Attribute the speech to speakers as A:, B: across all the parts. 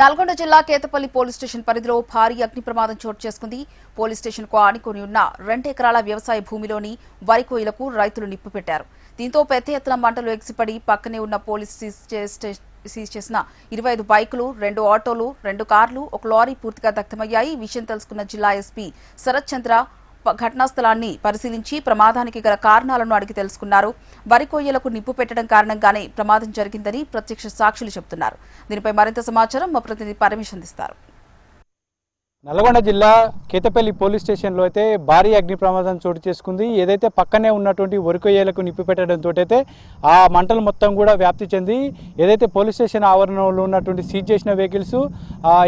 A: నల్గొండ జిల్లా Ketapalli police station పరిధిలో భారీ అగ్ని ప్రమాదం చోటు చేసుకుంది. పోలీస్ స్టేషన్ కు ఆనుకొని ఉన్న 2 ఎకరాల వ్యవసాయ భూమిలోని వరి కోయిలకు రైతులు నిప్పు పెట్టారు. దీంతో పెద్ద ఎత్తున మంటలు ఎగిసిపడి పక్కనే ఉన్న పోలీస్ సీజ్ చేసిన 25 బైకులు, 2 ఆటోలు, 2 కార్లు, 1 లారీ పూర్తిగా దగ్ధమయ్యాయి. విషయం తెలుసుకున్న జిల్లా ఎస్పీ శరత్ చంద్ర ఘటనా స్థలాన్ని పరిశీలించి ప్రమాదానికి గల కారణాలను అడిగి తెలుసుకున్నారు. వరి కొయ్యలకు నిప్పు పెట్టడం కారణంగానే ప్రమాదం జరిగిందని ప్రత్యక్ష సాక్షులు చెబుతున్నారు. దీనిపై మరింత సమాచారం మా ప్రతినిధి పరమేష్ అందిస్తారు.
B: నల్గొండ జిల్లా కేతపల్లి పోలీస్ స్టేషన్లో అయితే భారీ అగ్ని ప్రమాదం చోటు చేసుకుంది. ఏదైతే పక్కనే ఉన్నటువంటి వరికొయ్యలకు నిప్పు పెట్టడంతో అయితే ఆ మంటలు మొత్తం కూడా వ్యాప్తి చెంది ఏదైతే పోలీస్ స్టేషన్ ఆవరణలో ఉన్నటువంటి సీజ్ చేసిన వెహికల్స్,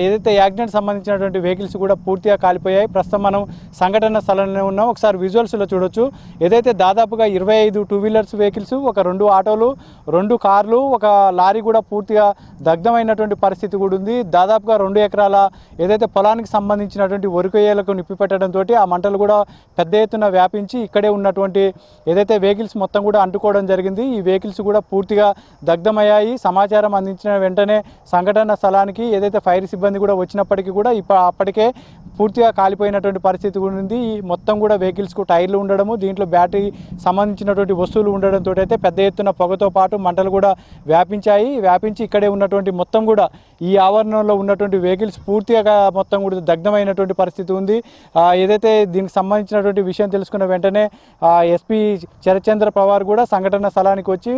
B: ఏదైతే యాక్సిడెంట్ సంబంధించినటువంటి వెహికల్స్ కూడా పూర్తిగా కాలిపోయాయి. ప్రస్తుతం మనం సంఘటన స్థలంలో ఉన్నాం. ఒకసారి విజువల్స్లో చూడొచ్చు. ఏదైతే దాదాపుగా 25 2 వీలర్స్ వెహికల్స్, ఒక 2 ఆటోలు, 2 కార్లు, ఒక లారీ కూడా పూర్తిగా దగ్ధమైనటువంటి పరిస్థితి కూడా ఉంది. దాదాపుగా 2 ఎకరాల ఏదైతే పొలానికి సంబంధించినటువంటి వరికొయ్యలకు నిప్పి పెట్టడంతో ఆ మంటలు కూడా పెద్ద ఎత్తున వ్యాపించి ఇక్కడే ఉన్నటువంటి ఏదైతే వెహికల్స్ మొత్తం కూడా అంటుకోవడం జరిగింది. ఈ వెహికల్స్ కూడా పూర్తిగా దగ్ధమయ్యాయి. సమాచారం అందించిన వెంటనే సంఘటన స్థలానికి ఏదైతే ఫైర్ సిబ్బంది కూడా వచ్చినప్పటికీ కూడా అప్పటికే పూర్తిగా కాలిపోయినటువంటి పరిస్థితి కూడా ఉంది. మొత్తం కూడా వెహికల్స్కు టైర్లు ఉండడము, దీంట్లో బ్యాటరీ సంబంధించినటువంటి వస్తువులు ఉండడంతో అయితే పెద్ద ఎత్తున పొగతో పాటు మంటలు కూడా వ్యాపించి ఇక్కడే ఉన్నటువంటి మొత్తం కూడా ఈ ఆవరణలో ఉన్నటువంటి వెహికల్స్ పూర్తిగా మొత్తం కూడా దగ్ధమైనటువంటి పరిస్థితి ఉంది. ఏదైతే దీనికి సంబంధించినటువంటి విషయం తెలుసుకున్న వెంటనే ఎస్పీ శరత్చంద్ర పవార్ కూడా సంఘటన స్థలానికి వచ్చి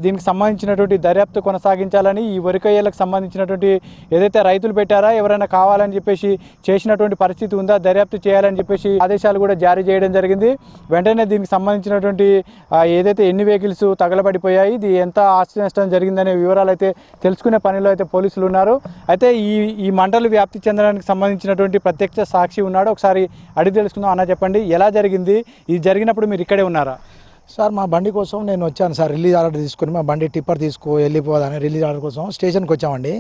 B: దీనికి సంబంధించినటువంటి దర్యాప్తు కొనసాగించాలని, ఈ వరికొయ్యలకు సంబంధించినటువంటి ఏదైతే రైతులు పెట్టారా ఎవరైనా కావాలని చెప్పేసి చేసినటువంటి పరిస్థితి ఉందా దర్యాప్తు చేయాలని చెప్పేసి ఆదేశాలు కూడా జారీ చేయడం జరిగింది. వెంటనే దీనికి సంబంధించినటువంటి ఏదైతే ఎన్ని వెహికల్స్ తగలబడిపోయాయి, ఇది ఎంత ఆస్తి నష్టం జరిగిందనే వివరాలు అయితే తెలుసుకునే పనిలో అయితే పోలీసులు ఉన్నారు. అయితే ఈ మంటలు వ్యాప్తి చెందడానికి సంబంధించినటువంటి ప్రత్యక్ష సాక్షి ఉన్నాడు. ఒకసారి అడిగి తెలుసుకుందాం. అన్న, చెప్పండి, ఎలా జరిగింది? ఇది జరిగినప్పుడు మీరు ఇక్కడే ఉన్నారా?
C: సార్, మా బండి కోసం నేను వచ్చాను సార్. రిలీజ్ ఆర్డర్ తీసుకొని మా బండి టిప్పర్ వెళ్ళిపోదని రిలీజ్ ఆర్డర్ కోసం స్టేషన్కి వచ్చామండి.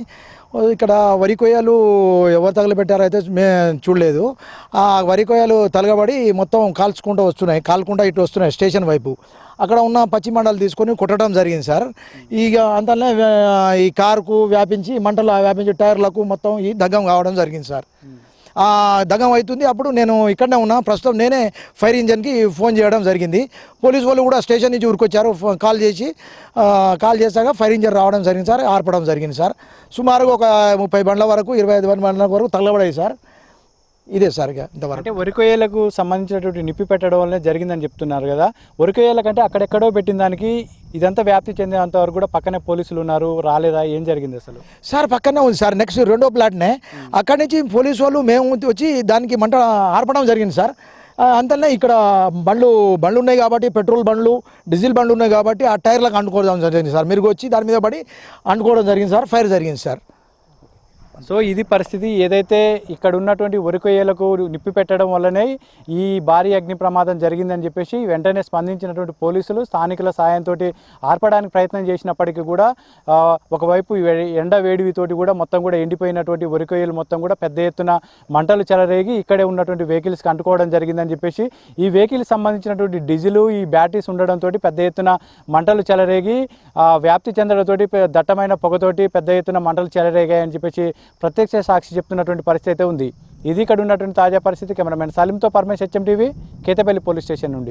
C: ఇక్కడ వరి కొయ్యలు ఎవరు తగలబెట్టారో అయితే మేము చూడలేదు. ఆ వరి కొయ్యలు తగలబడి మొత్తం కాల్చుకుంటూ ఇటు వస్తున్నాయి స్టేషన్ వైపు. అక్కడ ఉన్న పచ్చి మండలు తీసుకొని కొట్టడం జరిగింది సార్. ఇక అంతనే ఈ కారుకు వ్యాపించి మంటలు వ్యాపించి టైర్లకు మొత్తం ఈ దగ్ధం కావడం జరిగింది సార్. దగ్ధం అవుతుంది. అప్పుడు నేను ఇక్కడనే ఉన్నా. ప్రస్తుతం నేనే ఫైర్ ఇంజన్కి ఫోన్ చేయడం జరిగింది. పోలీసు వాళ్ళు కూడా స్టేషన్ నుంచి ఊరికొచ్చారు. కాల్ చేశాక ఫైర్ ఇంజన్ రావడం జరిగింది సార్. ఆర్పడం జరిగింది సార్. సుమారుగా ఒక 30 బండ్ల వరకు 25 బండ్ల వరకు తగలబడాయి సార్. ఇదే సార్ ఇంతవరకు.
B: అంటే వరికొయ్యలకు సంబంధించినటువంటి నిప్పి పెట్టడం వల్లనే జరిగిందని చెప్తున్నారు కదా. వరికొయ్యలకంటే అక్కడెక్కడో పెట్టిన దానికి ఇదంతా వ్యాప్తి చెందేంత వరకు కూడా పక్కనే పోలీసులు ఉన్నారు, రాలేదా? ఏం జరిగింది అసలు?
C: సార్, పక్కనే ఉంది సార్. నెక్స్ట్ 2వ ప్లాట్నే. అక్కడి నుంచి పోలీసు వాళ్ళు మేము వచ్చి దానికి మంట ఆర్పడం జరిగింది సార్. అంతనే ఇక్కడ బండ్లు ఉన్నాయి కాబట్టి, పెట్రోల్ బండ్లు, డీజిల్ బండ్లు ఉన్నాయి కాబట్టి ఆ టైర్లకు అంటుకోవడం జరిగింది సార్. మీరు వచ్చి దాని మీద పడి అంటుకోవడం జరిగింది సార్. ఫైర్ జరిగింది సార్.
B: సో ఇది పరిస్థితి. ఏదైతే ఇక్కడ ఉన్నటువంటి వరికొయ్యలకు నిప్పి పెట్టడం వల్లనే ఈ భారీ అగ్ని ప్రమాదం జరిగిందని చెప్పేసి వెంటనే స్పందించినటువంటి పోలీసులు స్థానికుల సాయంతో ఆర్పడానికి ప్రయత్నం చేసినప్పటికీ కూడా ఒకవైపు ఎండ వేడివితోటి కూడా మొత్తం కూడా ఎండిపోయినటువంటి వరికొయ్యలు మొత్తం కూడా పెద్ద ఎత్తున మంటలు చెలరేగి ఇక్కడే ఉన్నటువంటి వెహికల్స్కి అంటుకోవడం జరిగిందని చెప్పేసి ఈ వెహికల్కి సంబంధించినటువంటి డీజిల్, ఈ బ్యాటరీస్ ఉండడంతో పెద్ద ఎత్తున మంటలు చెలరేగి వ్యాప్తి చెందడంతో దట్టమైన పొగతోటి పెద్ద ఎత్తున మంటలు చెలరేగాయని చెప్పేసి ప్రత్యక్ష సాక్షి చెప్తున్నటువంటి పరిస్థితి అయితే ఉంది. ఇది ఇక్కడ ఉన్నటువంటి తాజా పరిస్థితి. కెమెరామెన్ సలీంతో Paramesh, HM TV, Kethapalli police station నుండి.